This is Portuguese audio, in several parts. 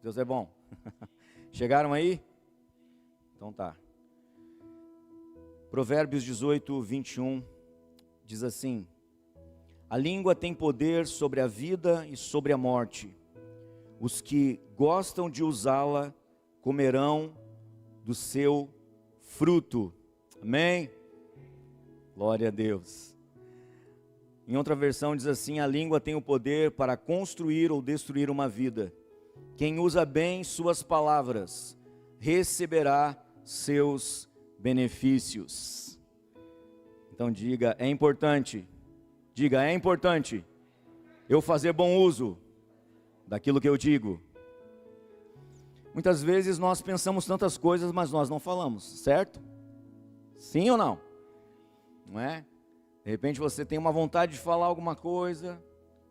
Deus é bom. Chegaram aí? Então tá. Provérbios 18, 21 diz assim: a língua tem poder sobre a vida e sobre a morte. Os que gostam de usá-la comerão do seu fruto. Amém? Glória a Deus. Em outra versão diz assim: a língua tem o poder para construir ou destruir uma vida. Quem usa bem suas palavras receberá seus benefícios. Então diga, é importante. Diga, é importante eu fazer bom uso daquilo que eu digo. Muitas vezes nós pensamos tantas coisas, mas nós não falamos, certo? Sim ou não? Não é? De repente você tem uma vontade de falar alguma coisa,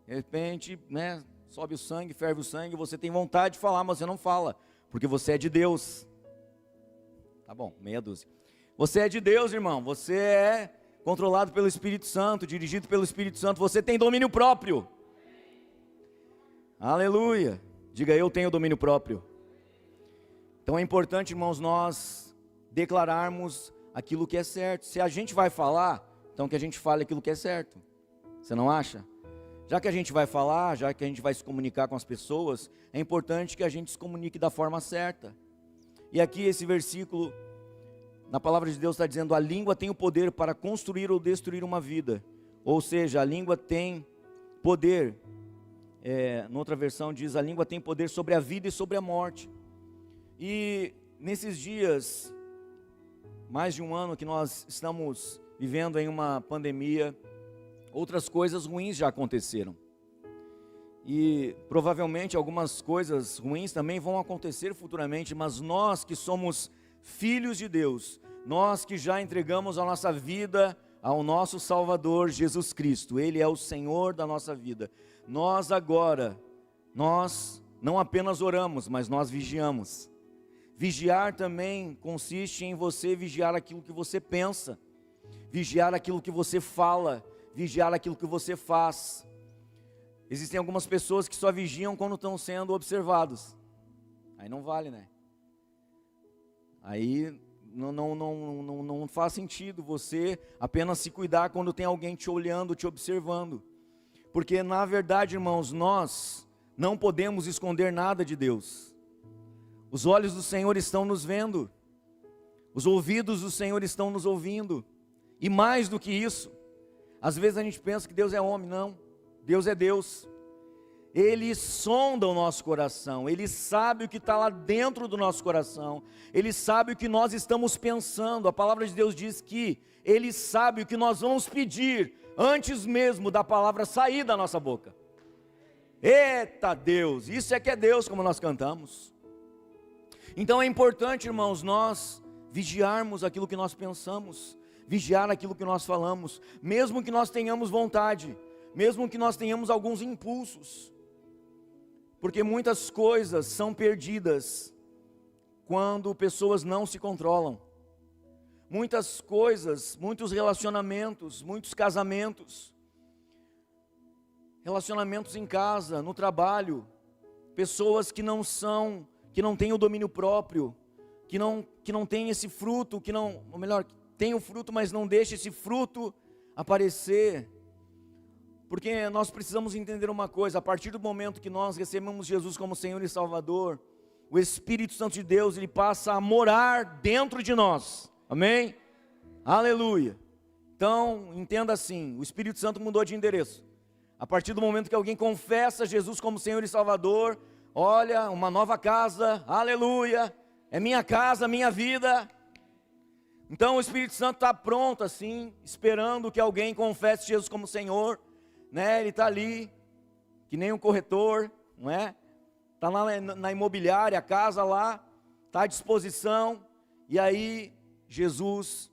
de repente, né, sobe o sangue, ferve o sangue, você tem vontade de falar, mas você não fala, porque você é de Deus. Tá bom, meia dúzia. Você é de Deus, irmão, você é controlado pelo Espírito Santo, dirigido pelo Espírito Santo, você tem domínio próprio. Aleluia. Diga, eu tenho domínio próprio. Então é importante, irmãos, nós declararmos aquilo que é certo. Se a gente vai falar, então que a gente fale aquilo que é certo. Você não acha? Já que a gente vai falar, já que a gente vai se comunicar com as pessoas, é importante que a gente se comunique da forma certa. E aqui esse versículo, na palavra de Deus está dizendo: a língua tem o poder para construir ou destruir uma vida. Ou seja, a língua tem poder, noutra versão diz, a língua tem poder sobre a vida e sobre a morte. E nesses dias, mais de um ano que nós estamos vivendo em uma pandemia, outras coisas ruins já aconteceram. E provavelmente algumas coisas ruins também vão acontecer futuramente, mas nós que somos filhos de Deus, nós que já entregamos a nossa vida ao nosso Salvador Jesus Cristo, Ele é o Senhor da nossa vida. Nós agora, nós não apenas oramos, mas nós vigiamos. Vigiar também consiste em você vigiar aquilo que você pensa, vigiar aquilo que você fala, vigiar aquilo que você faz. Existem algumas pessoas que só vigiam quando estão sendo observados. Aí não vale, né? Aí não faz sentido você apenas se cuidar quando tem alguém te olhando, te observando. Porque na verdade, irmãos, nós não podemos esconder nada de Deus. Os olhos do Senhor estão nos vendo. Os ouvidos do Senhor estão nos ouvindo. E mais do que isso, às vezes a gente pensa que Deus é homem. Não, Deus é Deus. Ele sonda o nosso coração, Ele sabe o que está lá dentro do nosso coração, Ele sabe o que nós estamos pensando. A palavra de Deus diz que Ele sabe o que nós vamos pedir, antes mesmo da palavra sair da nossa boca. Eita Deus, isso é que é Deus, como nós cantamos. Então é importante, irmãos, nós vigiarmos aquilo que nós pensamos, vigiar aquilo que nós falamos, mesmo que nós tenhamos vontade, mesmo que nós tenhamos alguns impulsos, porque muitas coisas são perdidas quando pessoas não se controlam. Muitas coisas, muitos relacionamentos, muitos casamentos, relacionamentos em casa, no trabalho, pessoas que não têm o domínio próprio, que não têm esse fruto, ou melhor, tem o fruto, mas não deixa esse fruto aparecer. Porque nós precisamos entender uma coisa: a partir do momento que nós recebemos Jesus como Senhor e Salvador, o Espírito Santo de Deus, Ele passa a morar dentro de nós, amém? Aleluia. Então, entenda assim, o Espírito Santo mudou de endereço. A partir do momento que alguém confessa Jesus como Senhor e Salvador, olha, uma nova casa, aleluia, é minha casa, minha vida. Então o Espírito Santo está pronto assim, esperando que alguém confesse Jesus como Senhor, né? Ele está ali, que nem um corretor, não é? Está lá na imobiliária, a casa lá, está à disposição, e aí Jesus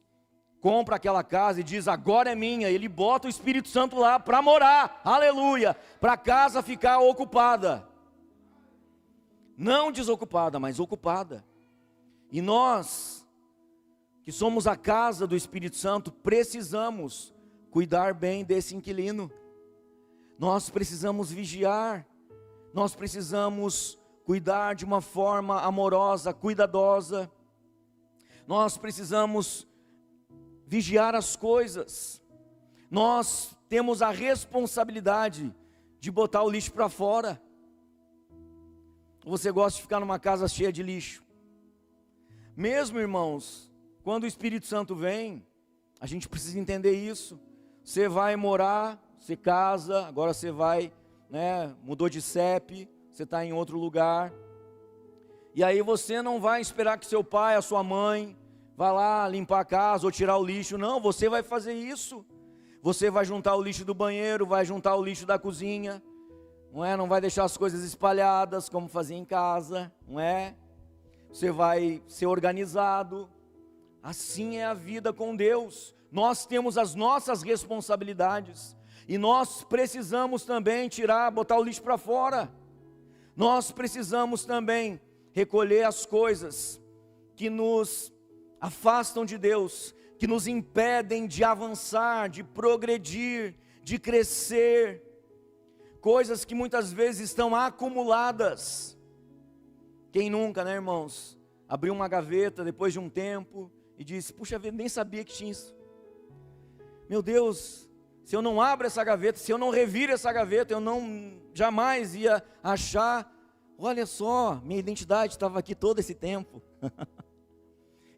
compra aquela casa e diz: agora é minha. Ele bota o Espírito Santo lá para morar, aleluia, para a casa ficar ocupada, não desocupada, mas ocupada. E nós, que somos a casa do Espírito Santo, precisamos cuidar bem desse inquilino. Nós precisamos vigiar, nós precisamos cuidar de uma forma amorosa, cuidadosa. Nós precisamos vigiar as coisas. Nós temos a responsabilidade de botar o lixo para fora. Você gosta de ficar numa casa cheia de lixo? Mesmo, irmãos, quando o Espírito Santo vem, a gente precisa entender isso. Você vai morar, você casa, agora você vai, mudou de CEP, você está em outro lugar. E aí você não vai esperar que seu pai, a sua mãe, vá lá limpar a casa ou tirar o lixo. Não, você vai fazer isso. Você vai juntar o lixo do banheiro, vai juntar o lixo da cozinha, não vai deixar as coisas espalhadas como fazia em casa, Você vai ser organizado. Assim é a vida com Deus. Nós temos as nossas responsabilidades e nós precisamos também botar o lixo para fora. Nós precisamos também recolher as coisas que nos afastam de Deus, que nos impedem de avançar, de progredir, de crescer, coisas que muitas vezes estão acumuladas. Quem nunca, irmãos, abriu uma gaveta depois de um tempo e disse: puxa vida, nem sabia que tinha isso. Meu Deus, se eu não abro essa gaveta, se eu não reviro essa gaveta, eu jamais ia achar. Olha só, minha identidade estava aqui todo esse tempo.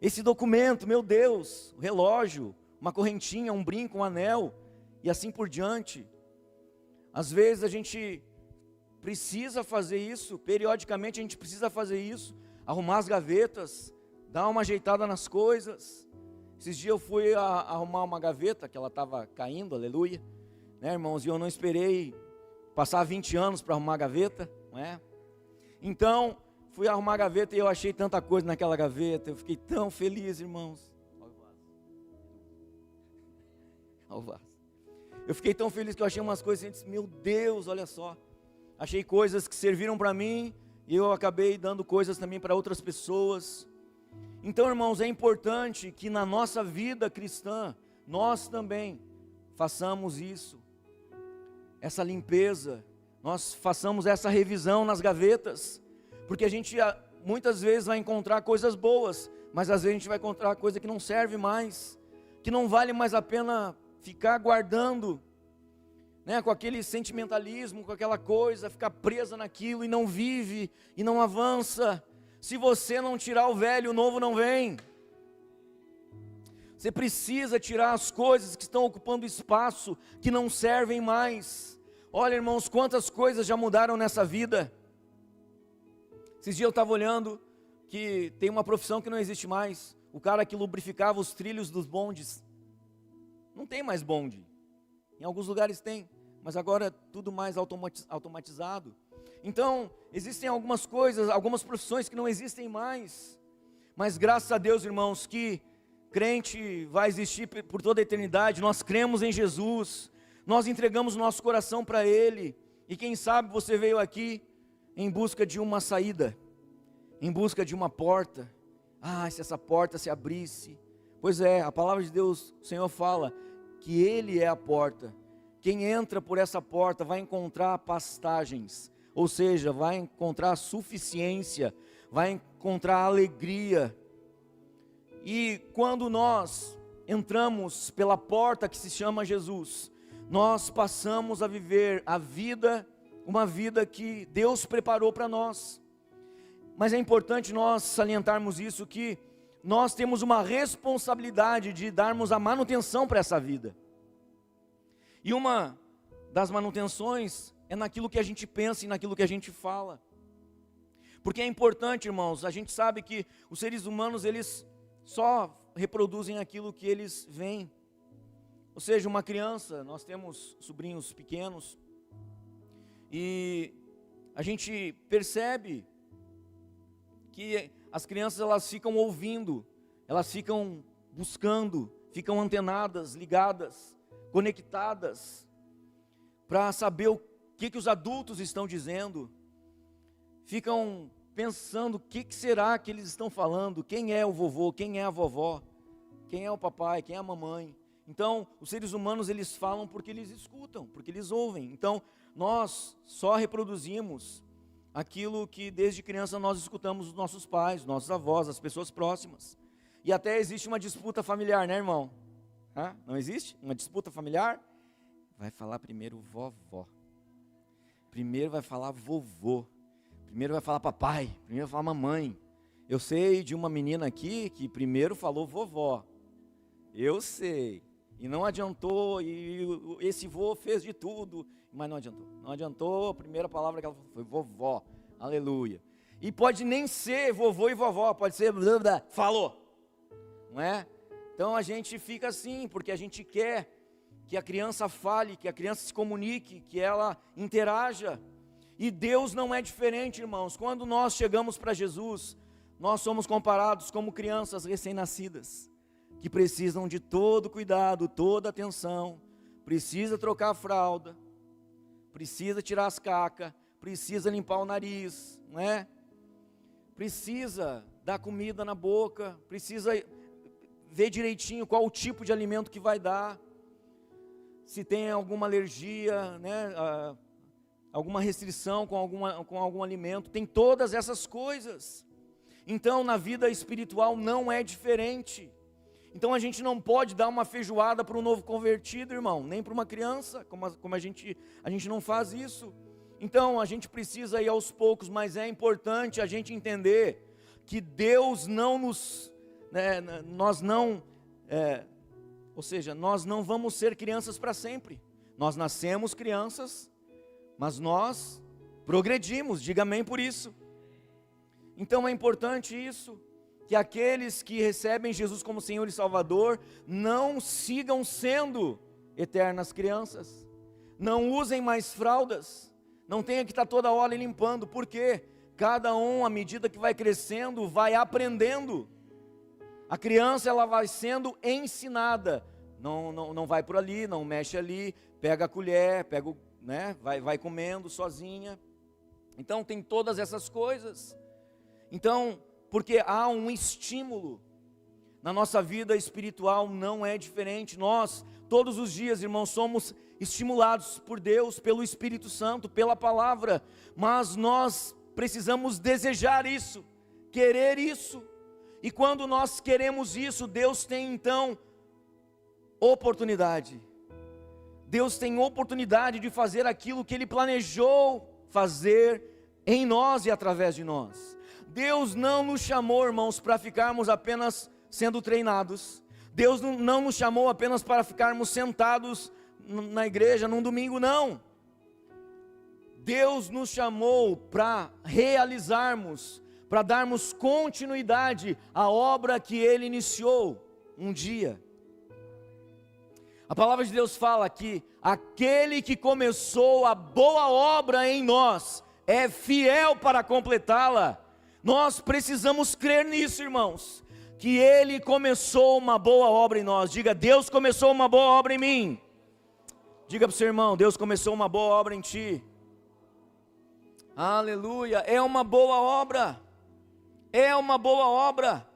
Esse documento, meu Deus, o relógio, uma correntinha, um brinco, um anel, e assim por diante. Às vezes a gente precisa fazer isso, periodicamente a gente precisa fazer isso, arrumar as gavetas, dar uma ajeitada nas coisas. Esses dias eu fui arrumar uma gaveta, que ela estava caindo, aleluia, irmãos, e eu não esperei passar 20 anos para arrumar a gaveta, Então, fui arrumar a gaveta e eu achei tanta coisa naquela gaveta, eu fiquei tão feliz, irmãos. Olha o vaso. Eu fiquei tão feliz que eu achei umas coisas e disse: meu Deus, olha só. Achei coisas que serviram para mim e eu acabei dando coisas também para outras pessoas. Então, irmãos, é importante que na nossa vida cristã, nós também façamos isso, essa limpeza, nós façamos essa revisão nas gavetas, porque a gente muitas vezes vai encontrar coisas boas, mas às vezes a gente vai encontrar coisa que não serve mais, que não vale mais a pena ficar guardando, com aquele sentimentalismo, com aquela coisa, ficar presa naquilo e não vive, e não avança. Se você não tirar o velho, o novo não vem. Você precisa tirar as coisas que estão ocupando espaço, que não servem mais. Olha, irmãos, quantas coisas já mudaram nessa vida. Esses dias eu estava olhando que tem uma profissão que não existe mais. O cara que lubrificava os trilhos dos bondes. Não tem mais bonde. Em alguns lugares tem, mas agora é tudo mais automatizado. Então, existem algumas coisas, algumas profissões que não existem mais. Mas graças a Deus, irmãos, que crente vai existir por toda a eternidade. Nós cremos em Jesus. Nós entregamos nosso coração para Ele. E quem sabe você veio aqui em busca de uma saída, em busca de uma porta. Se essa porta se abrisse. Pois é, a palavra de Deus, o Senhor fala que Ele é a porta. Quem entra por essa porta vai encontrar pastagens, ou seja, vai encontrar suficiência, vai encontrar alegria. E quando nós entramos pela porta que se chama Jesus, nós passamos a viver uma vida que Deus preparou para nós. Mas é importante nós salientarmos isso, que nós temos uma responsabilidade de darmos a manutenção para essa vida. E uma das manutenções é naquilo que a gente pensa e naquilo que a gente fala. Porque é importante, irmãos, a gente sabe que os seres humanos, eles só reproduzem aquilo que eles veem. Ou seja, uma criança, nós temos sobrinhos pequenos, e a gente percebe que as crianças, elas ficam ouvindo, elas ficam buscando, ficam antenadas, ligadas, conectadas, para saber o que os adultos estão dizendo, ficam pensando o que será que eles estão falando, quem é o vovô, quem é a vovó, quem é o papai, quem é a mamãe. Então, os seres humanos, eles falam porque eles escutam, porque eles ouvem. Então, nós só reproduzimos aquilo que desde criança nós escutamos dos nossos pais, nossos avós, as pessoas próximas. E até existe uma disputa familiar, né, irmão? Não existe? Uma disputa familiar? Vai falar primeiro vovó. Primeiro vai falar vovô. Primeiro vai falar papai. Primeiro vai falar mamãe. Eu sei de uma menina aqui que primeiro falou vovó. Eu sei. E não adiantou, e esse vô fez de tudo, mas não adiantou. Não adiantou, a primeira palavra que ela falou foi vovó. Aleluia. E pode nem ser vovô e vovó, pode ser blá, blá, falou. Não é? Então a gente fica assim, porque a gente quer que a criança fale, que a criança se comunique, que ela interaja. E Deus não é diferente, irmãos. Quando nós chegamos para Jesus, nós somos comparados como crianças recém-nascidas, que precisam de todo cuidado, toda atenção, precisa trocar a fralda, precisa tirar as cacas, precisa limpar o nariz, não é? Precisa dar comida na boca, precisa ver direitinho qual o tipo de alimento que vai dar, se tem alguma alergia, né, alguma restrição com algum alimento, tem todas essas coisas. Então na vida espiritual não é diferente. Então a gente não pode dar uma feijoada para um novo convertido, irmão, nem para uma criança, como a gente não faz isso. Então a gente precisa ir aos poucos, mas é importante a gente entender que Deus não nos, nós não vamos ser crianças para sempre. Nós nascemos crianças, mas nós progredimos, diga amém por isso. Então é importante isso, que aqueles que recebem Jesus como Senhor e Salvador não sigam sendo eternas crianças, não usem mais fraldas, não tenha que estar toda hora limpando, porque cada um, à medida que vai crescendo, vai aprendendo. A criança, ela vai sendo ensinada, não vai por ali, não mexe ali, pega a colher, vai comendo sozinha. Então tem todas essas coisas. Então, porque há um estímulo, na nossa vida espiritual não é diferente. Nós, todos os dias, irmãos, somos estimulados por Deus, pelo Espírito Santo, pela palavra, mas nós precisamos desejar isso, querer isso, e quando nós queremos isso, Deus tem então oportunidade. Deus tem oportunidade de fazer aquilo que Ele planejou fazer em nós e através de nós. Deus não nos chamou, irmãos, para ficarmos apenas sendo treinados. Deus não nos chamou apenas para ficarmos sentados na igreja num domingo, não. Deus nos chamou para realizarmos, para darmos continuidade à obra que Ele iniciou um dia. A palavra de Deus fala que aquele que começou a boa obra em nós é fiel para completá-la. Nós precisamos crer nisso, irmãos, que Ele começou uma boa obra em nós. Diga, Deus começou uma boa obra em mim. Diga para o seu irmão, Deus começou uma boa obra em ti. Aleluia, é uma boa obra. É uma boa obra.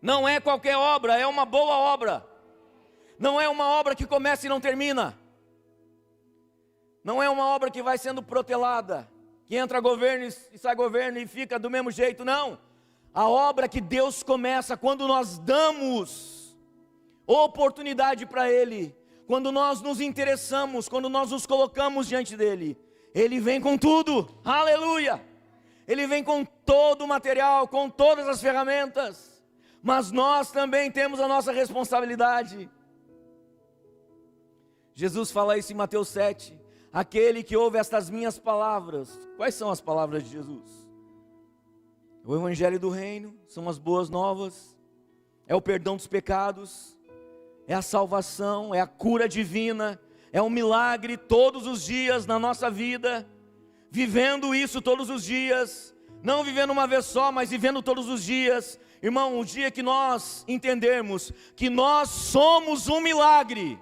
Não é qualquer obra, é uma boa obra. Não é uma obra que começa e não termina. Não é uma obra que vai sendo protelada, que entra governo e sai governo e fica do mesmo jeito, não. A obra que Deus começa quando nós damos oportunidade para Ele, quando nós nos interessamos, quando nós nos colocamos diante dEle, Ele vem com tudo, aleluia. Ele vem com todo o material, com todas as ferramentas, mas nós também temos a nossa responsabilidade. Jesus fala isso em Mateus 7, aquele que ouve estas minhas palavras. Quais são as palavras de Jesus? O Evangelho do Reino, são as boas novas, é o perdão dos pecados, é a salvação, é a cura divina, é um milagre todos os dias na nossa vida, vivendo isso todos os dias, não vivendo uma vez só, mas vivendo todos os dias. Irmão, o dia que nós entendermos que nós somos um milagre,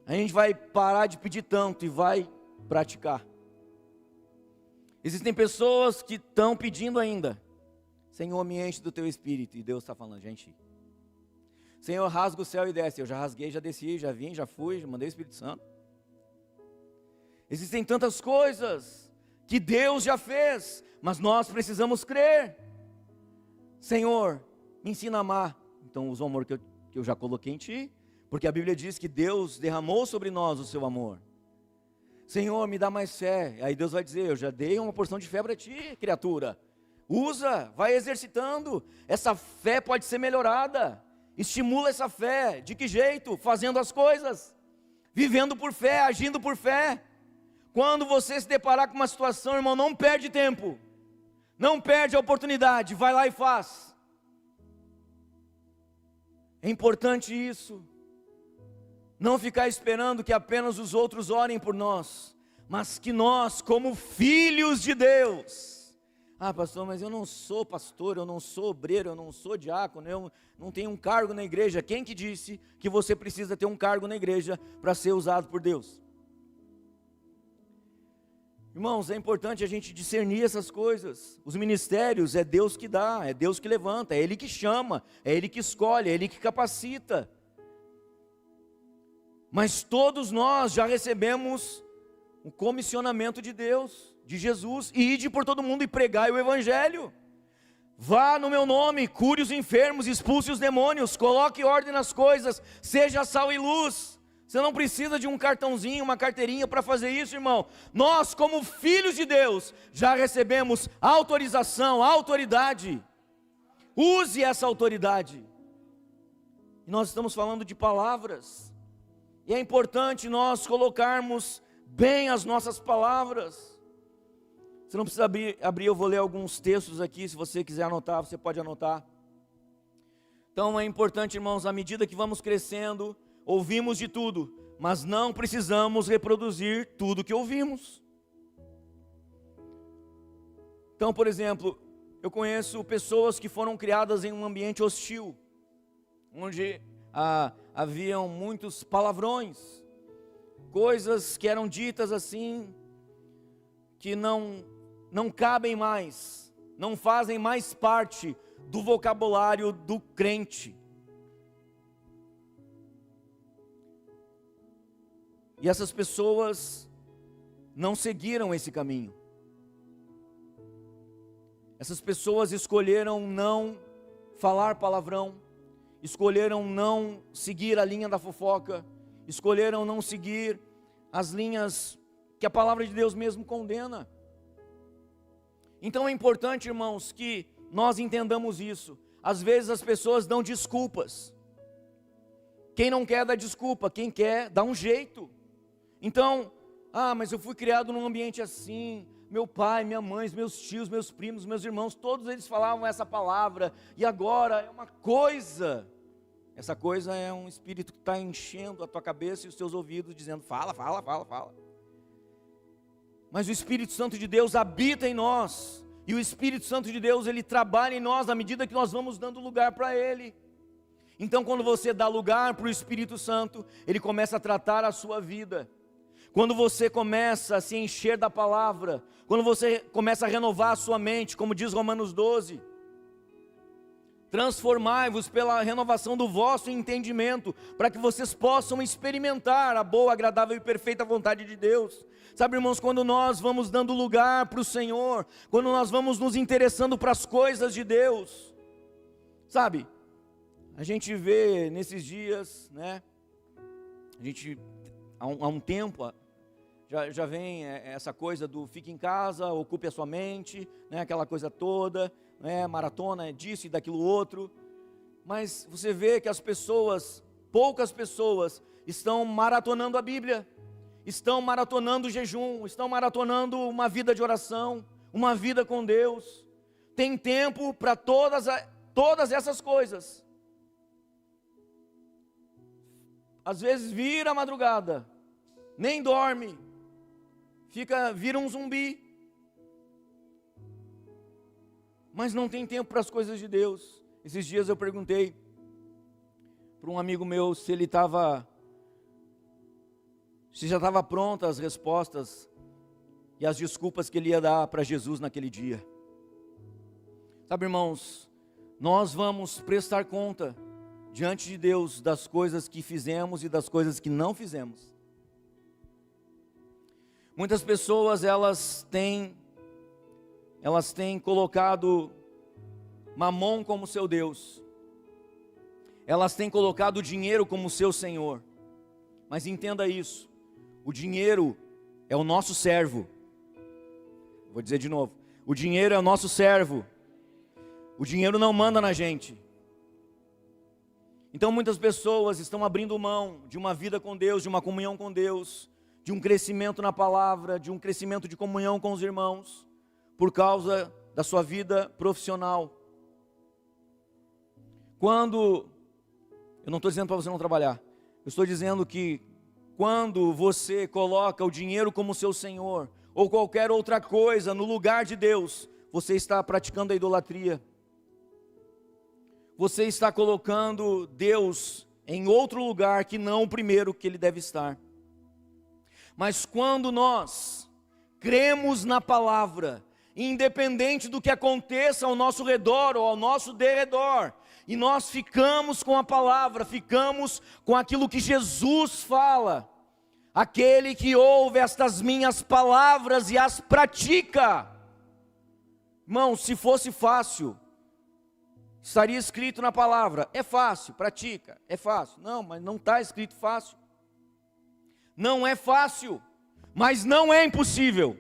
a gente vai parar de pedir tanto e vai praticar. Existem pessoas que estão pedindo ainda, Senhor, me enche do teu Espírito, e Deus está falando, gente, Senhor, rasga o céu e desce. Eu já rasguei, já desci, já vim, já fui, já mandei o Espírito Santo. Existem tantas coisas que Deus já fez, mas nós precisamos crer. Senhor, me ensina a amar. Então usa o amor que eu já coloquei em ti, porque a Bíblia diz que Deus derramou sobre nós o seu amor. Senhor, me dá mais fé. Aí Deus vai dizer, eu já dei uma porção de fé para ti, criatura. Usa, vai exercitando. Essa fé pode ser melhorada. Estimula essa fé. De que jeito? Fazendo as coisas, vivendo por fé, agindo por fé. Quando você se deparar com uma situação, irmão, não perde tempo, não perde a oportunidade, vai lá e faz. É importante isso. Não ficar esperando que apenas os outros orem por nós, mas que nós, como filhos de Deus, pastor, mas eu não sou pastor, eu não sou obreiro, eu não sou diácono, eu não tenho um cargo na igreja. Quem que disse que você precisa ter um cargo na igreja para ser usado por Deus? Irmãos, é importante a gente discernir essas coisas. Os ministérios é Deus que dá, é Deus que levanta, é Ele que chama, é Ele que escolhe, é Ele que capacita. Mas todos nós já recebemos o comissionamento de Deus, de Jesus, e ide por todo mundo e pregai o evangelho. Vá no meu nome, cure os enfermos, expulse os demônios, coloque ordem nas coisas, seja sal e luz. Você não precisa de um cartãozinho, uma carteirinha para fazer isso, irmão. Nós, como filhos de Deus, já recebemos autorização, autoridade. Use essa autoridade. E nós estamos falando de palavras. E é importante nós colocarmos bem as nossas palavras. Você não precisa abrir, eu vou ler alguns textos aqui, se você quiser anotar, você pode anotar. Então é importante, irmãos, à medida que vamos crescendo, ouvimos de tudo, mas não precisamos reproduzir tudo que ouvimos. Então, por exemplo, eu conheço pessoas que foram criadas em um ambiente hostil, onde haviam muitos palavrões, coisas que eram ditas assim, que não cabem mais, não fazem mais parte do vocabulário do crente. E essas pessoas não seguiram esse caminho. Essas pessoas escolheram não falar palavrão, escolheram não seguir a linha da fofoca, escolheram não seguir as linhas que a palavra de Deus mesmo condena. Então é importante, irmãos, que nós entendamos isso. Às vezes as pessoas dão desculpas. Quem não quer dá desculpa, quem quer dá um jeito. Então, mas eu fui criado num ambiente assim, meu pai, minha mãe, meus tios, meus primos, meus irmãos, todos eles falavam essa palavra, e agora é uma coisa. Essa coisa é um espírito que está enchendo a tua cabeça e os teus ouvidos, dizendo, fala. Mas o Espírito Santo de Deus habita em nós, e o Espírito Santo de Deus, ele trabalha em nós, à medida que nós vamos dando lugar para ele. Então quando você dá lugar para o Espírito Santo, ele começa a tratar a sua vida. Quando você começa a se encher da palavra, quando você começa a renovar a sua mente, como diz Romanos 12, transformai-vos pela renovação do vosso entendimento, para que vocês possam experimentar a boa, agradável e perfeita vontade de Deus. Sabe, irmãos, quando nós vamos dando lugar para o Senhor, quando nós vamos nos interessando para as coisas de Deus, sabe, a gente vê nesses dias, né, a gente, há um tempo, já vem essa coisa do fique em casa, ocupe a sua mente, né, aquela coisa toda, né, maratona disso e daquilo outro, mas você vê que as pessoas, poucas pessoas, estão maratonando a Bíblia, estão maratonando o jejum, estão maratonando uma vida de oração, uma vida com Deus. Tem tempo para todas essas coisas. Às vezes vira a madrugada, nem dorme, vira um zumbi, mas não tem tempo para as coisas de Deus. Esses dias eu perguntei para um amigo meu se já estava pronta as respostas e as desculpas que ele ia dar para Jesus naquele dia. Sabe, irmãos, nós vamos prestar conta diante de Deus das coisas que fizemos e das coisas que não fizemos. Muitas pessoas, elas têm elas têm colocado Mamon como seu Deus, elas têm colocado o dinheiro como seu Senhor. Mas entenda isso, o dinheiro é o nosso servo. Vou dizer de novo, o dinheiro é o nosso servo, o dinheiro não manda na gente. Então muitas pessoas estão abrindo mão de uma vida com Deus, de uma comunhão com Deus, de um crescimento na palavra, de um crescimento de comunhão com os irmãos, por causa da sua vida profissional. Quando, eu não estou dizendo para você não trabalhar, eu estou dizendo que quando você coloca o dinheiro como seu Senhor, ou qualquer outra coisa no lugar de Deus, você está praticando a idolatria. Você está colocando Deus em outro lugar que não o primeiro que Ele deve estar. Mas quando nós cremos na palavra, independente do que aconteça ao nosso redor ou ao nosso derredor, e nós ficamos com a palavra, ficamos com aquilo que Jesus fala, aquele que ouve estas minhas palavras e as pratica. Irmão, se fosse fácil, estaria escrito na palavra, é fácil, pratica, é fácil. Não, mas não está escrito fácil. Não é fácil, mas não é impossível.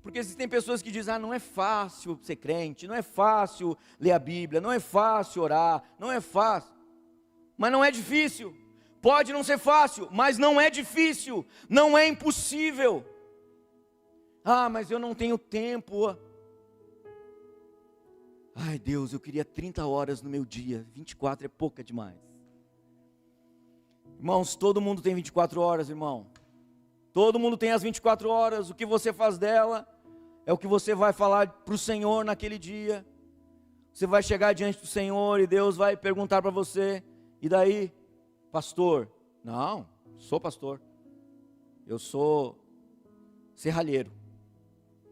Porque existem pessoas que dizem, não é fácil ser crente, não é fácil ler a Bíblia, não é fácil orar, não é fácil. Mas não é difícil. Pode não ser fácil, mas não é difícil, não é impossível. Mas eu não tenho tempo. Ai Deus, eu queria 30 horas no meu dia, 24 é pouca demais. Irmãos, todo mundo tem 24 horas, irmão. Todo mundo tem as 24 horas, o que você faz dela é o que você vai falar para o Senhor naquele dia. Você vai chegar diante do Senhor e Deus vai perguntar para você, e daí, pastor? Não, sou pastor, eu sou serralheiro.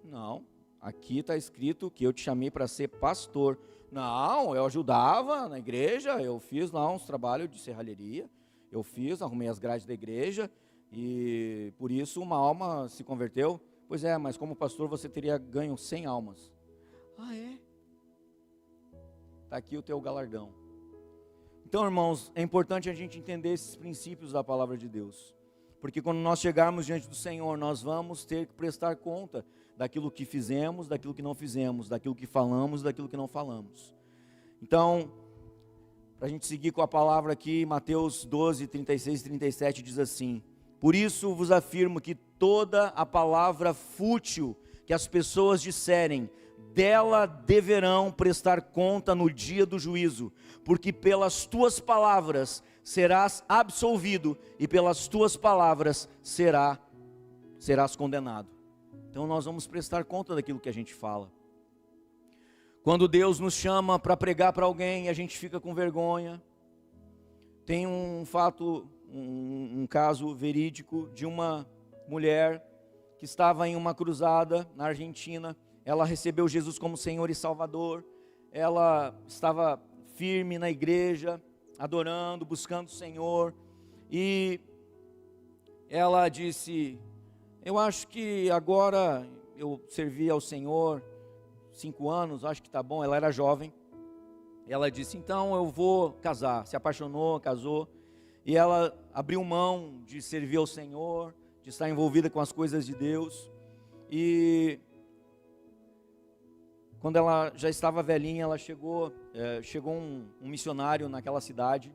Não, aqui está escrito que eu te chamei para ser pastor. Não, eu ajudava na igreja, eu fiz lá uns trabalhos de serralheria, arrumei as grades da igreja, e por isso uma alma se converteu. Pois é, mas como pastor você teria ganho 100 almas. É? Está aqui o teu galardão. Então, irmãos, é importante a gente entender esses princípios da palavra de Deus. Porque quando nós chegarmos diante do Senhor, nós vamos ter que prestar conta daquilo que fizemos, daquilo que não fizemos, daquilo que falamos, daquilo que não falamos. Então, para a gente seguir com a palavra aqui, Mateus 12, 36 e 37 diz assim: por isso vos afirmo que toda a palavra fútil que as pessoas disserem, dela deverão prestar conta no dia do juízo, porque pelas tuas palavras serás absolvido e pelas tuas palavras serás condenado. Então nós vamos prestar conta daquilo que a gente fala. Quando Deus nos chama para pregar para alguém, a gente fica com vergonha. Tem um fato, um caso verídico de uma mulher que estava em uma cruzada na Argentina. Ela recebeu Jesus como Senhor e Salvador. Ela estava firme na igreja, adorando, buscando o Senhor. E ela disse: eu acho que agora eu servi ao Senhor 5 anos, acho que está bom. Ela era jovem. Ela disse: então eu vou casar. Se apaixonou, casou. E ela abriu mão de servir ao Senhor, de estar envolvida com as coisas de Deus. E quando ela já estava velhinha, ela chegou um missionário naquela cidade,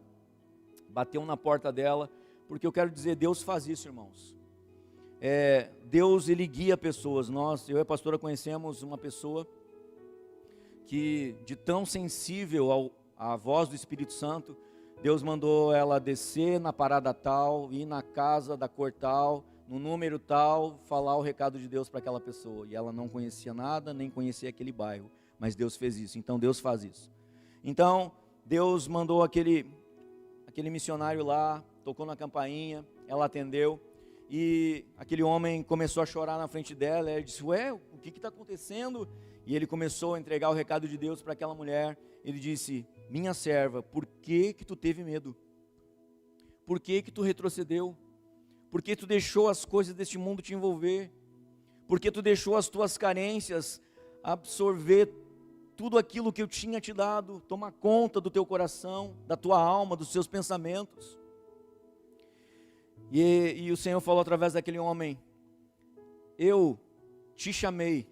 bateu na porta dela, porque eu quero dizer, Deus faz isso, irmãos. Deus, Ele guia pessoas. Eu e a pastora conhecemos uma pessoa que, de tão sensível à voz do Espírito Santo, Deus mandou ela descer na parada tal, ir na casa da cor tal, no número tal, falar o recado de Deus para aquela pessoa. E ela não conhecia nada, nem conhecia aquele bairro, mas Deus fez isso. Então Deus faz isso. Então Deus mandou aquele missionário lá, tocou na campainha, ela atendeu, e aquele homem começou a chorar na frente dela. Ela disse: ué, o que está acontecendo? E ele começou a entregar o recado de Deus para aquela mulher. Ele disse: minha serva, por que tu teve medo? Por que tu retrocedeu? Por que tu deixou as coisas deste mundo te envolver? porque tu deixou as tuas carências absorver tudo aquilo que eu tinha te dado, tomar conta do teu coração, da tua alma, dos seus pensamentos. E o Senhor falou através daquele homem: eu te chamei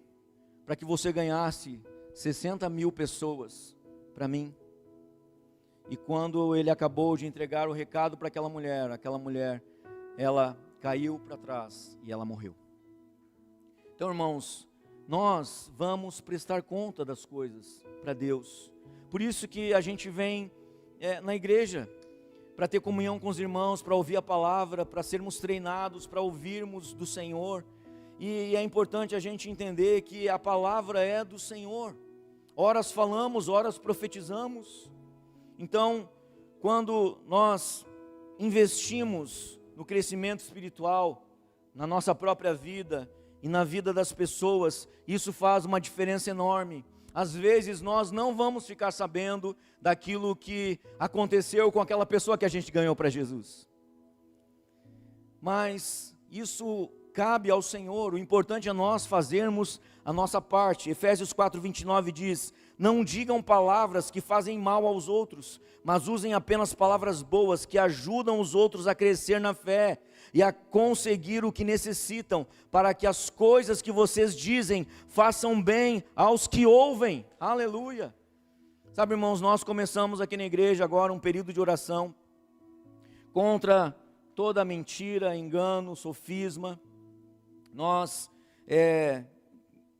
para que você ganhasse 60 mil pessoas para mim. E quando ele acabou de entregar o recado para aquela mulher, ela caiu para trás e ela morreu. Então, irmãos, nós vamos prestar conta das coisas para Deus. Por isso que a gente vem na igreja, para ter comunhão com os irmãos, para ouvir a palavra, para sermos treinados, para ouvirmos do Senhor. E é importante a gente entender que a palavra é do Senhor. Horas falamos, horas profetizamos. Então, quando nós investimos no crescimento espiritual, na nossa própria vida e na vida das pessoas, isso faz uma diferença enorme. Às vezes nós não vamos ficar sabendo daquilo que aconteceu com aquela pessoa que a gente ganhou para Jesus. Mas isso cabe ao Senhor, o importante é nós fazermos a nossa parte. Efésios 4:29 diz: não digam palavras que fazem mal aos outros, mas usem apenas palavras boas que ajudam os outros a crescer na fé e a conseguir o que necessitam, para que as coisas que vocês dizem façam bem aos que ouvem. Aleluia! Sabe, irmãos, nós começamos aqui na igreja agora um período de oração contra toda mentira, engano, sofisma. Nós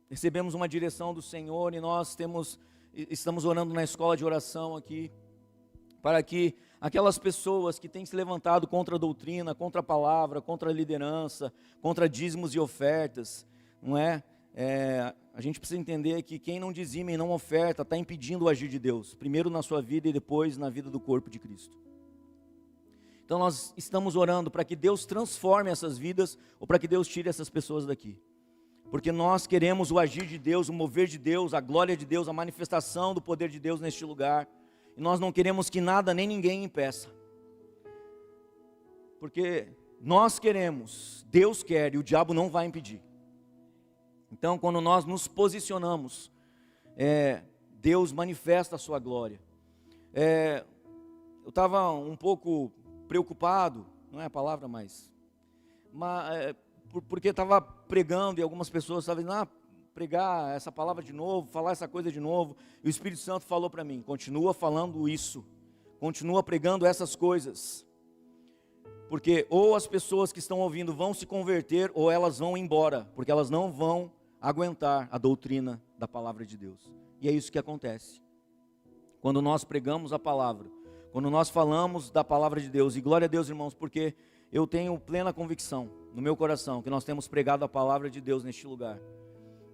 recebemos uma direção do Senhor e nós estamos orando na escola de oração aqui, para que aquelas pessoas que têm se levantado contra a doutrina, contra a palavra, contra a liderança, contra dízimos e ofertas, não é? A gente precisa entender que quem não dizima e não oferta está impedindo o agir de Deus, primeiro na sua vida e depois na vida do corpo de Cristo. Então nós estamos orando para que Deus transforme essas vidas, ou para que Deus tire essas pessoas daqui. Porque nós queremos o agir de Deus, o mover de Deus, a glória de Deus, a manifestação do poder de Deus neste lugar. E nós não queremos que nada nem ninguém impeça. Porque nós queremos, Deus quer e o diabo não vai impedir. Então quando nós nos posicionamos, Deus manifesta a sua glória. Eu estava um pouco preocupado, não é a palavra mais, porque estava pregando e algumas pessoas estavam dizendo, pregar essa palavra de novo, falar essa coisa de novo, e o Espírito Santo falou para mim, continua falando isso, continua pregando essas coisas, porque ou as pessoas que estão ouvindo vão se converter, ou elas vão embora, porque elas não vão aguentar a doutrina da palavra de Deus. E é isso que acontece, quando nós pregamos a palavra, quando nós falamos da palavra de Deus. E glória a Deus, irmãos, porque eu tenho plena convicção no meu coração que nós temos pregado a palavra de Deus neste lugar.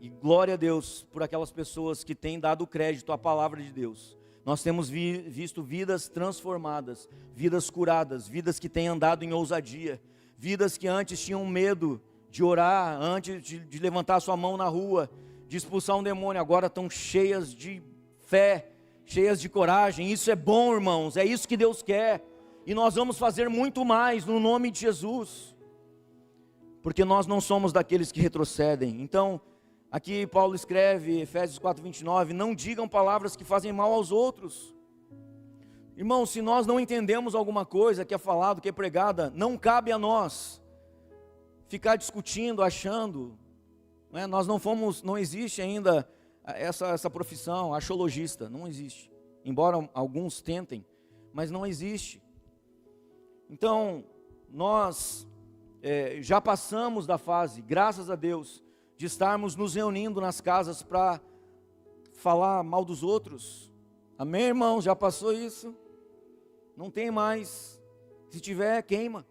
E glória a Deus por aquelas pessoas que têm dado crédito à palavra de Deus. Nós temos visto vidas transformadas, vidas curadas, vidas que têm andado em ousadia, vidas que antes tinham medo de orar, antes de levantar a sua mão na rua, de expulsar um demônio, agora estão cheias de fé, cheias de coragem. Isso é bom, irmãos, é isso que Deus quer, e nós vamos fazer muito mais no nome de Jesus, porque nós não somos daqueles que retrocedem. Então, aqui Paulo escreve, Efésios 4:29, não digam palavras que fazem mal aos outros. Irmãos, se nós não entendemos alguma coisa que é falado, que é pregada, não cabe a nós ficar discutindo, achando, né? Não existe ainda essa profissão, axiologista, não existe, embora alguns tentem, mas não existe. Então, nós já passamos da fase, graças a Deus, de estarmos nos reunindo nas casas para falar mal dos outros. Amém, irmão? Já passou isso? Não tem mais. Se tiver, queima.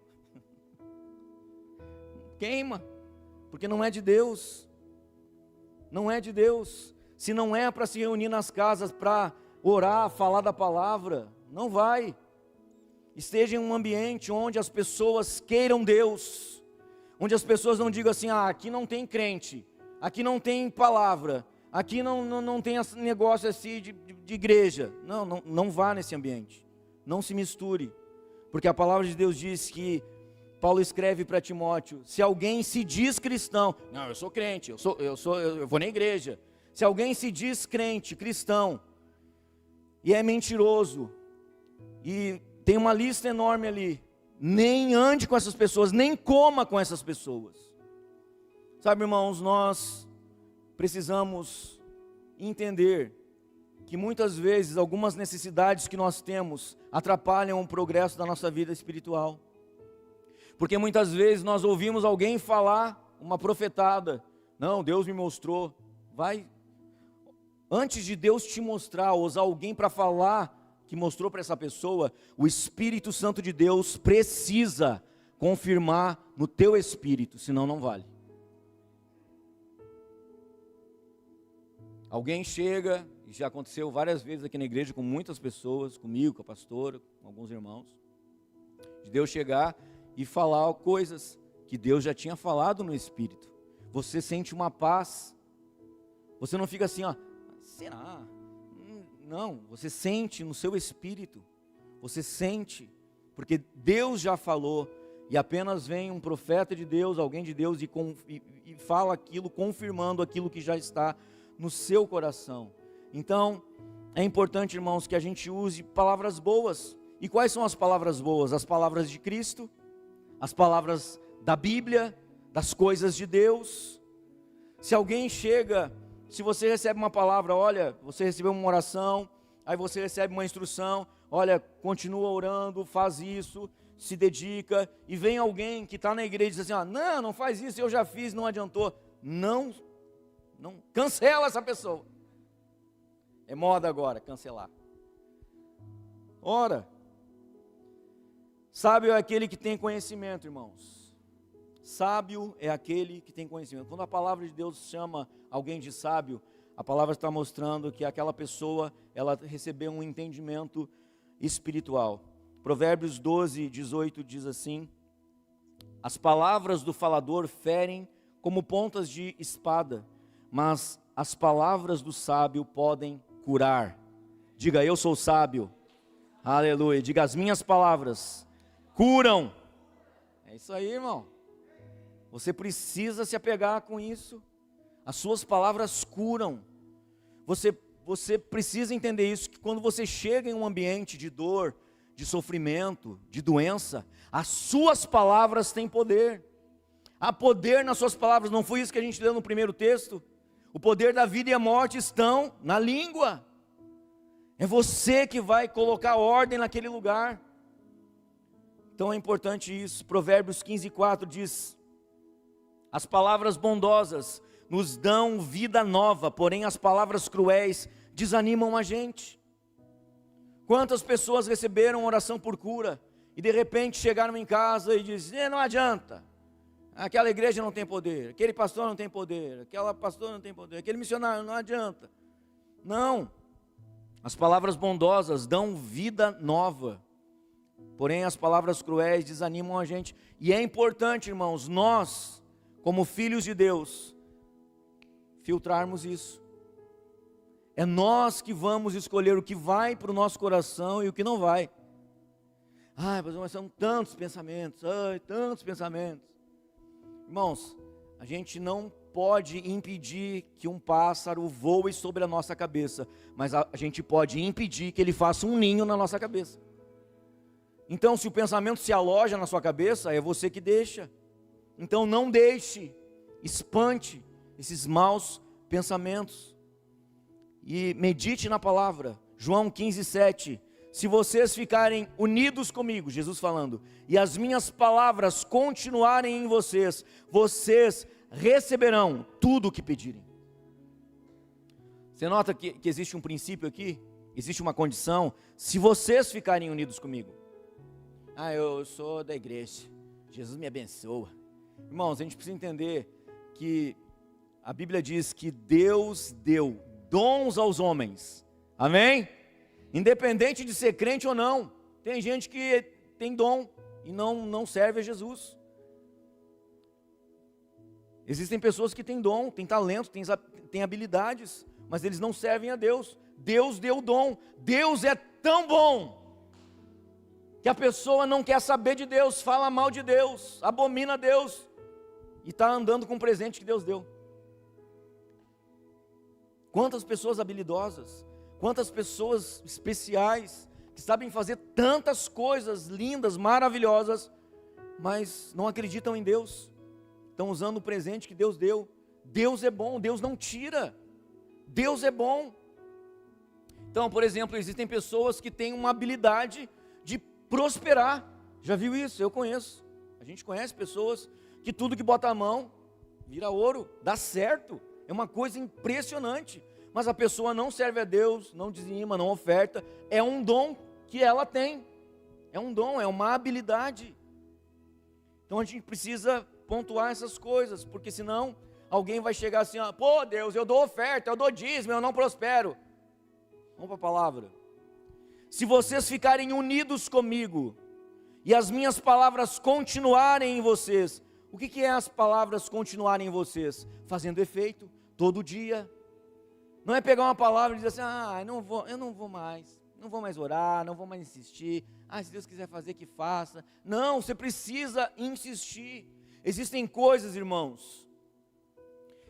Queima, porque não é de Deus. Não é de Deus. Se não é para se reunir nas casas para orar, falar da palavra, não vai. Esteja em um ambiente onde as pessoas queiram Deus, onde as pessoas não digam assim, aqui não tem crente, aqui não tem palavra, aqui não tem negócio assim de igreja. Não vá nesse ambiente, não se misture, porque a palavra de Deus diz que Paulo escreve para Timóteo: se alguém se diz cristão, não, eu sou crente, eu vou na igreja. Se alguém se diz crente, cristão, e é mentiroso, e tem uma lista enorme ali, nem ande com essas pessoas, nem coma com essas pessoas. Sabe, irmãos, nós precisamos entender que muitas vezes algumas necessidades que nós temos atrapalham o progresso da nossa vida espiritual. Porque muitas vezes nós ouvimos alguém falar, uma profetada: não, Deus me mostrou. Antes de Deus te mostrar, usar alguém para falar que mostrou para essa pessoa, o Espírito Santo de Deus precisa confirmar no teu espírito, senão não vale. Alguém chega, e já aconteceu várias vezes aqui na igreja com muitas pessoas, comigo, com a pastora, com alguns irmãos, de Deus chegar e falar coisas que Deus já tinha falado no espírito. Você sente uma paz, você não fica assim, ó, será? Não, você sente no seu espírito, você sente, porque Deus já falou, e apenas vem um profeta de Deus, alguém de Deus, e fala aquilo, confirmando aquilo que já está no seu coração. Então, é importante, irmãos, que a gente use palavras boas. E quais são as palavras boas? As palavras de Cristo, as palavras da Bíblia, das coisas de Deus. Se alguém chega, se você recebe uma palavra, olha, você recebeu uma oração, aí você recebe uma instrução, olha, continua orando, faz isso, se dedica, e vem alguém que está na igreja e diz assim, não faz isso, eu já fiz, não adiantou. Não, cancela essa pessoa. É moda agora, cancelar. Ora, sábio é aquele que tem conhecimento, irmãos. Sábio é aquele que tem conhecimento. Quando a palavra de Deus chama alguém de sábio, a palavra está mostrando que aquela pessoa, ela recebeu um entendimento espiritual. Provérbios 12, 18 diz assim: as palavras do falador ferem como pontas de espada, mas as palavras do sábio podem curar. Diga, eu sou sábio. Aleluia. Diga, as minhas palavras curam. É isso aí, irmão. Você precisa se apegar com isso. As suas palavras curam. Você precisa entender isso, que quando você chega em um ambiente de dor, de sofrimento, de doença, as suas palavras têm poder. Há poder nas suas palavras. Não foi isso que a gente leu no primeiro texto? O poder da vida e a morte estão na língua. É você que vai colocar ordem naquele lugar. Então é importante isso. Provérbios 15:4 diz: as palavras bondosas nos dão vida nova, porém as palavras cruéis desanimam a gente. Quantas pessoas receberam oração por cura e de repente chegaram em casa e dizem, não adianta, aquela igreja não tem poder, aquele pastor não tem poder, aquela pastora não tem poder, aquele missionário não adianta. Não, as palavras bondosas dão vida nova, porém as palavras cruéis desanimam a gente. E é importante, irmãos, nós, como filhos de Deus, filtrarmos isso. É nós que vamos escolher o que vai para o nosso coração e o que não vai. Mas são tantos pensamentos, tantos pensamentos. Irmãos, a gente não pode impedir que um pássaro voe sobre a nossa cabeça, mas a gente pode impedir que ele faça um ninho na nossa cabeça. Então, se o pensamento se aloja na sua cabeça, é você que deixa. Então, não deixe, espante esses maus pensamentos. E medite na palavra. João 15:7. Se vocês ficarem unidos comigo, Jesus falando, e as minhas palavras continuarem em vocês, vocês receberão tudo o que pedirem. Você nota que existe um princípio aqui? Existe uma condição. Se vocês ficarem unidos comigo. Eu sou da igreja, Jesus me abençoa. Irmãos, a gente precisa entender que a Bíblia diz que Deus deu dons aos homens, amém? Independente de ser crente ou não. Tem gente que tem dom e não serve a Jesus. Existem pessoas que têm dom, têm talento, têm habilidades, mas eles não servem a Deus. Deus deu o dom. Deus é tão bom que a pessoa não quer saber de Deus, fala mal de Deus, abomina Deus, e está andando com o presente que Deus deu. Quantas pessoas habilidosas, quantas pessoas especiais, que sabem fazer tantas coisas lindas, maravilhosas, mas não acreditam em Deus, estão usando o presente que Deus deu. Deus é bom, Deus não tira, Deus é bom. Então, por exemplo, existem pessoas que têm uma habilidade de prosperar, já viu isso? Eu conheço, a gente conhece pessoas que tudo que bota a mão vira ouro, dá certo, é uma coisa impressionante, mas a pessoa não serve a Deus, não dizima, não oferta, é um dom que ela tem, é um dom, é uma habilidade. Então a gente precisa pontuar essas coisas, porque senão alguém vai chegar assim, ó, pô Deus, eu dou oferta, eu dou dízimo, eu não prospero. Vamos para a palavra. Se vocês ficarem unidos comigo, e as minhas palavras continuarem em vocês, o que é as palavras continuarem em vocês? Fazendo efeito, todo dia. Não é pegar uma palavra e dizer assim, eu não vou mais orar, não vou mais insistir, se Deus quiser fazer, que faça. Não, você precisa insistir. Existem coisas, irmãos,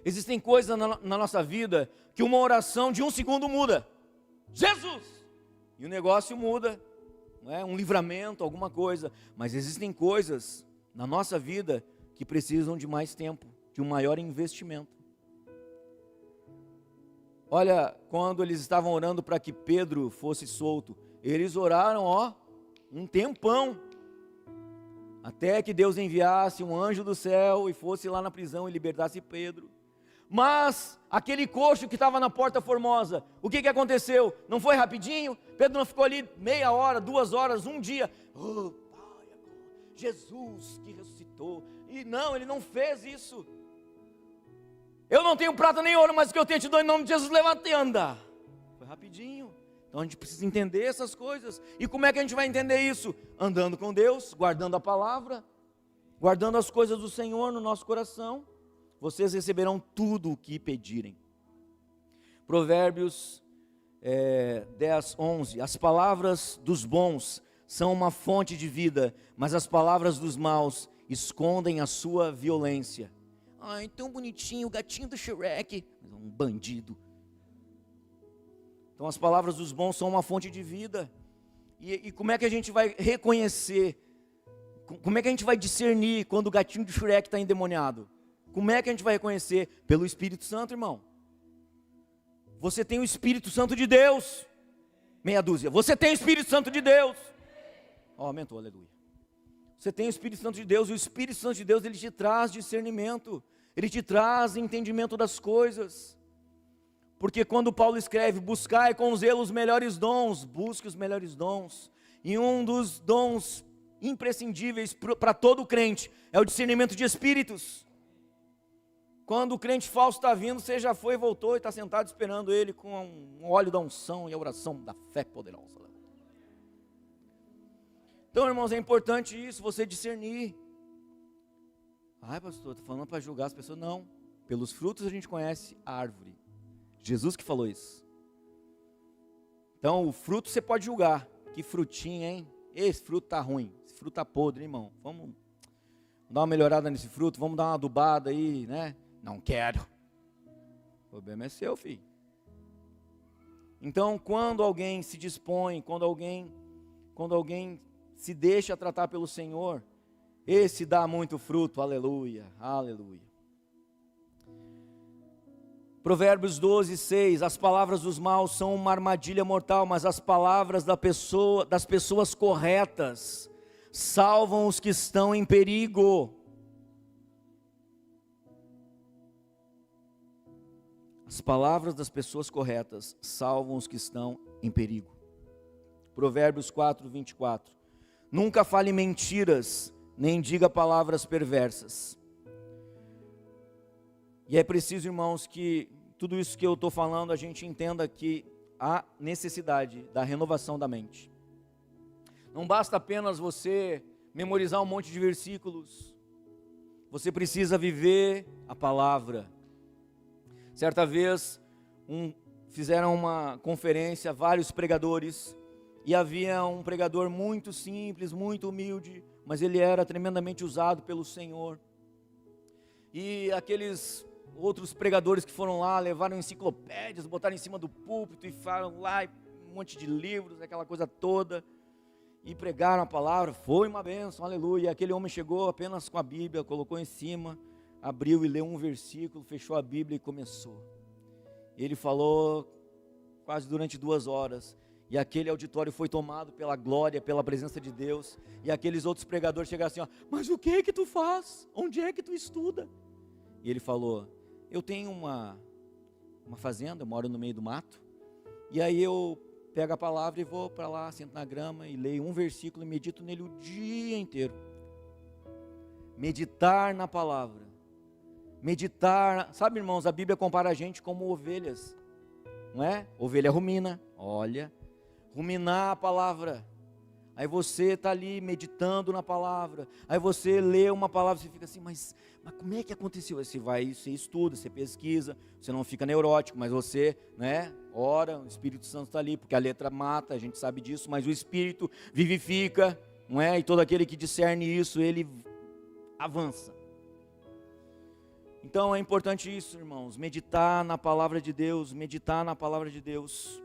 existem coisas na nossa vida, que uma oração de 1 segundo muda. Jesus! E o negócio muda, não é? Um livramento, alguma coisa, mas existem coisas na nossa vida, que precisam de mais tempo, de um maior investimento. Olha, quando eles estavam orando para que Pedro fosse solto, eles oraram, um tempão, até que Deus enviasse um anjo do céu e fosse lá na prisão e libertasse Pedro. Mas aquele coxo que estava na Porta Formosa, o que aconteceu? Não foi rapidinho? Pedro não ficou ali meia hora, 2 horas, um dia, Pai, Jesus que ressuscitou, e não, ele não fez isso. Eu não tenho prata nem ouro, mas o que eu tenho te dou em nome de Jesus, levanta e anda. Foi rapidinho. Então a gente precisa entender essas coisas. E como é que a gente vai entender isso? Andando com Deus, guardando a palavra, guardando as coisas do Senhor no nosso coração. Vocês receberão tudo o que pedirem. Provérbios 10, 11. As palavras dos bons são uma fonte de vida, mas as palavras dos maus escondem a sua violência. Ai, tão bonitinho, o gatinho do Shrek, um bandido. Então as palavras dos bons são uma fonte de vida. E como é que a gente vai reconhecer? Como é que a gente vai discernir quando o gatinho do Shrek está endemoniado? Como é que a gente vai reconhecer? Pelo Espírito Santo, irmão. Você tem o Espírito Santo de Deus. Meia dúzia. Você tem o Espírito Santo de Deus. Aumentou, aleluia. Você tem o Espírito Santo de Deus, e o Espírito Santo de Deus, ele te traz discernimento, ele te traz entendimento das coisas, porque quando Paulo escreve, buscai com zelo os melhores dons, busque os melhores dons, e um dos dons imprescindíveis para todo crente, é o discernimento de espíritos. Quando o crente falso está vindo, você já foi, voltou e está sentado esperando ele com um óleo da unção e a oração da fé poderosa. Então, irmãos, é importante isso, você discernir. Pastor, estou falando para julgar as pessoas. Não, pelos frutos a gente conhece a árvore. Jesus que falou isso. Então, o fruto você pode julgar. Que frutinho, hein? Esse fruto está ruim, esse fruto está podre, irmão. Vamos dar uma melhorada nesse fruto, vamos dar uma adubada aí, né? Não quero. O problema é seu, filho. Então, quando alguém se dispõe, quando alguém se deixa tratar pelo Senhor, esse dá muito fruto, aleluia, aleluia. Provérbios 12, 6, as palavras dos maus são uma armadilha mortal, mas as palavras das pessoas corretas salvam os que estão em perigo. As palavras das pessoas corretas salvam os que estão em perigo. Provérbios 4, 24. Nunca fale mentiras, nem diga palavras perversas. E é preciso, irmãos, que tudo isso que eu estou falando, a gente entenda que há necessidade da renovação da mente. Não basta apenas você memorizar um monte de versículos. Você precisa viver a palavra. Certa vez, fizeram uma conferência, vários pregadores, e havia um pregador muito simples, muito humilde, mas ele era tremendamente usado pelo Senhor. E aqueles outros pregadores que foram lá, levaram enciclopédias, botaram em cima do púlpito e falaram lá um monte de livros, aquela coisa toda, e pregaram a palavra. Foi uma bênção, aleluia. E aquele homem chegou apenas com a Bíblia, colocou em cima, abriu e leu um versículo, fechou a Bíblia e começou. Ele falou quase durante 2 horas, e aquele auditório foi tomado pela glória, pela presença de Deus. E aqueles outros pregadores chegaram assim, ó, mas o que é que tu faz? Onde é que tu estuda? E ele falou, eu tenho uma fazenda, eu moro no meio do mato, e aí eu pego a palavra e vou para lá, sento na grama e leio um versículo e medito nele o dia inteiro. Meditar na palavra. Meditar, sabe, irmãos, a Bíblia compara a gente como ovelhas, não é? Ovelha rumina, olha, ruminar a palavra. Aí você está ali meditando na palavra, aí você lê uma palavra, você fica assim, mas como é que aconteceu? Você estuda, você pesquisa, você não fica neurótico, mas você, né, ora, o Espírito Santo está ali, porque a letra mata, a gente sabe disso, mas o Espírito vivifica, não é? E todo aquele que discerne isso, ele avança. Então é importante isso, irmãos, meditar na palavra de Deus, meditar na palavra de Deus.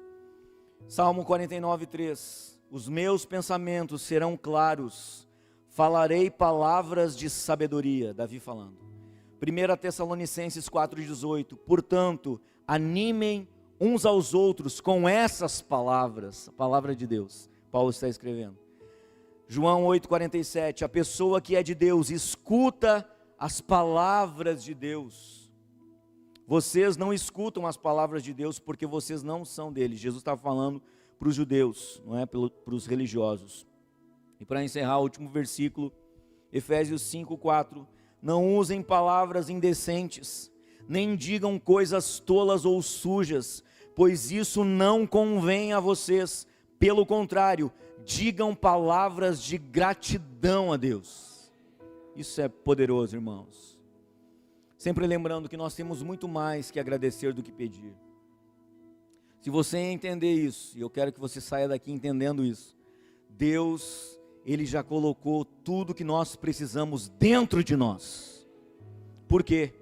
Salmo 49:3, os meus pensamentos serão claros, falarei palavras de sabedoria, Davi falando. 1 Tessalonicenses 4:18, portanto, animem uns aos outros com essas palavras, a palavra de Deus, Paulo está escrevendo. João 8:47, a pessoa que é de Deus, escuta as palavras de Deus. Vocês não escutam as palavras de Deus porque vocês não são dele. Jesus estava falando para os judeus, não é para os religiosos. E para encerrar o último versículo, Efésios 5:4, não usem palavras indecentes, nem digam coisas tolas ou sujas, pois isso não convém a vocês. Pelo contrário, digam palavras de gratidão a Deus. Isso é poderoso, irmãos. Sempre lembrando que nós temos muito mais que agradecer do que pedir. Se você entender isso, e eu quero que você saia daqui entendendo isso, Deus, Ele já colocou tudo que nós precisamos dentro de nós. Por quê?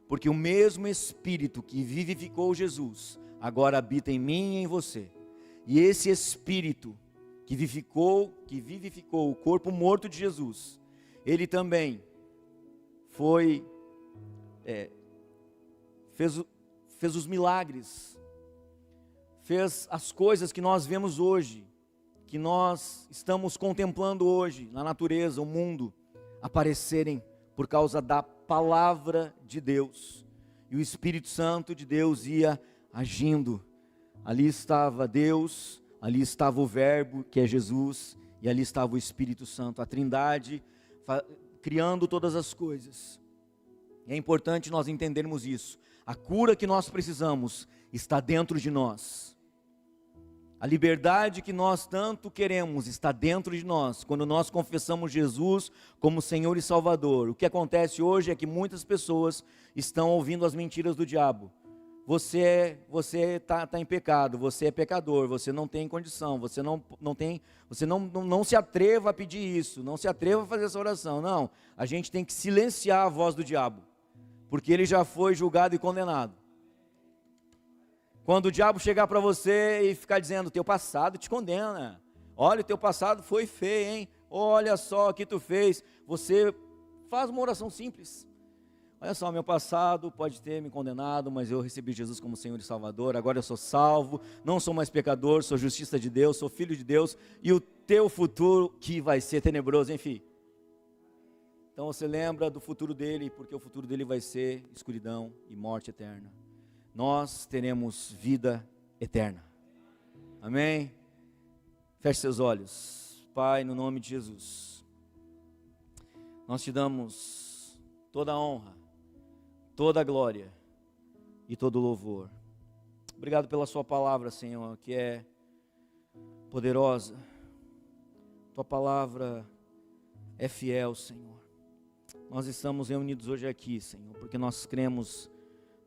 Porque o mesmo Espírito que vivificou Jesus, agora habita em mim e em você. E esse Espírito que vivificou o corpo morto de Jesus, Ele também fez os milagres, fez as coisas que nós vemos hoje, que nós estamos contemplando hoje, na natureza, o mundo, aparecerem por causa da palavra de Deus. E o Espírito Santo de Deus ia agindo. Ali estava Deus, ali estava o Verbo, que é Jesus, e ali estava o Espírito Santo, a Trindade, criando todas as coisas. E é importante nós entendermos isso. A cura que nós precisamos está dentro de nós. A liberdade que nós tanto queremos está dentro de nós, quando nós confessamos Jesus como Senhor e Salvador. O que acontece hoje é que muitas pessoas estão ouvindo as mentiras do diabo. Você está em pecado, você é pecador, você não tem condição, você não se atreva a pedir isso, não se atreva a fazer essa oração. Não, a gente tem que silenciar a voz do diabo, porque ele já foi julgado e condenado. Quando o diabo chegar para você e ficar dizendo, teu passado te condena, olha, o teu passado foi feio, hein? Olha só o que tu fez. Você faz uma oração simples. Olha só, meu passado pode ter me condenado, mas eu recebi Jesus como Senhor e Salvador, agora eu sou salvo, não sou mais pecador, sou justiça de Deus, sou filho de Deus, e o teu futuro que vai ser tenebroso, enfim. Então você lembra do futuro dele, porque o futuro dele vai ser escuridão e morte eterna. Nós teremos vida eterna. Amém? Feche seus olhos. Pai, no nome de Jesus, nós te damos toda a honra, toda a glória e todo o louvor. Obrigado pela sua palavra, Senhor, que é poderosa. Tua palavra é fiel, Senhor. Nós estamos reunidos hoje aqui, Senhor, porque nós cremos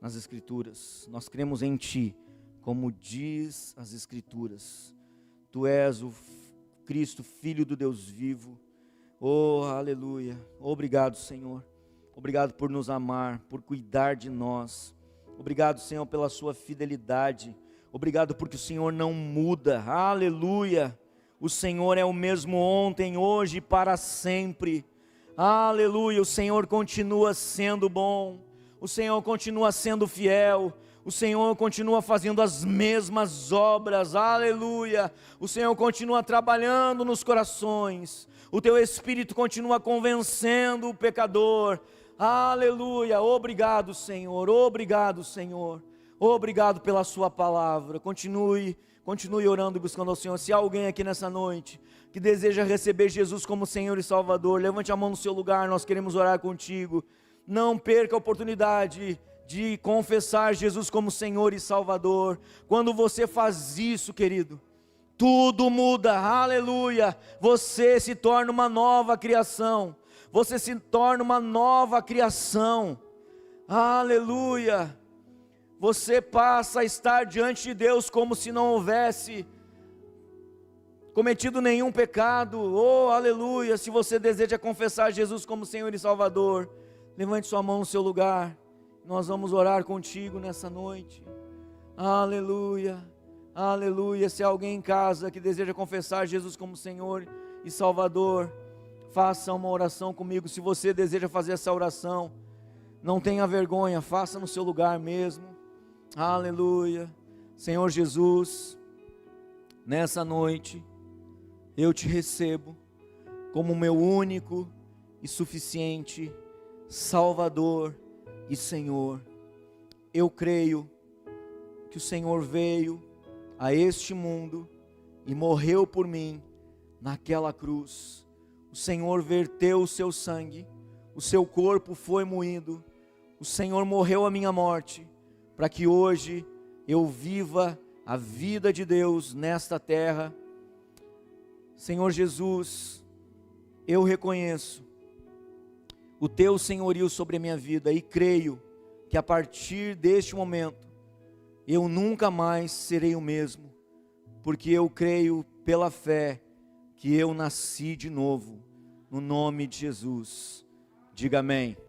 nas Escrituras. Nós cremos em Ti, como diz as Escrituras. Tu és o Cristo, Filho do Deus vivo. Oh, aleluia. Obrigado, Senhor. Obrigado por nos amar, por cuidar de nós. Obrigado, Senhor, pela sua fidelidade. Obrigado porque o Senhor não muda. Aleluia. O Senhor é o mesmo ontem, hoje e para sempre. Aleluia. O Senhor continua sendo bom. O Senhor continua sendo fiel. O Senhor continua fazendo as mesmas obras. Aleluia. O Senhor continua trabalhando nos corações. O teu Espírito continua convencendo o pecador. Aleluia. Obrigado, Senhor. Obrigado, Senhor. Obrigado pela sua palavra. Continue orando e buscando ao Senhor. Se há alguém aqui nessa noite que deseja receber Jesus como Senhor e Salvador, levante a mão no seu lugar, nós queremos orar contigo. Não perca a oportunidade de confessar Jesus como Senhor e Salvador. Quando você faz isso, querido, tudo muda. Aleluia. Você se torna uma nova criação. Você se torna uma nova criação. Aleluia. Você passa a estar diante de Deus como se não houvesse cometido nenhum pecado. Oh, aleluia. Se você deseja confessar Jesus como Senhor e Salvador, levante sua mão no seu lugar. Nós vamos orar contigo nessa noite. Aleluia. Aleluia. Se há alguém em casa que deseja confessar Jesus como Senhor e Salvador, faça uma oração comigo. Se você deseja fazer essa oração, não tenha vergonha, faça no seu lugar mesmo. Aleluia. Senhor Jesus, nessa noite eu te recebo como meu único e suficiente Salvador e Senhor. Eu creio que o Senhor veio a este mundo e morreu por mim naquela cruz. O Senhor verteu o seu sangue, o seu corpo foi moído, o Senhor morreu a minha morte, para que hoje eu viva a vida de Deus nesta terra. Senhor Jesus, eu reconheço o teu senhorio sobre a minha vida e creio que a partir deste momento eu nunca mais serei o mesmo, porque eu creio pela fé que eu nasci de novo, no nome de Jesus. Diga amém.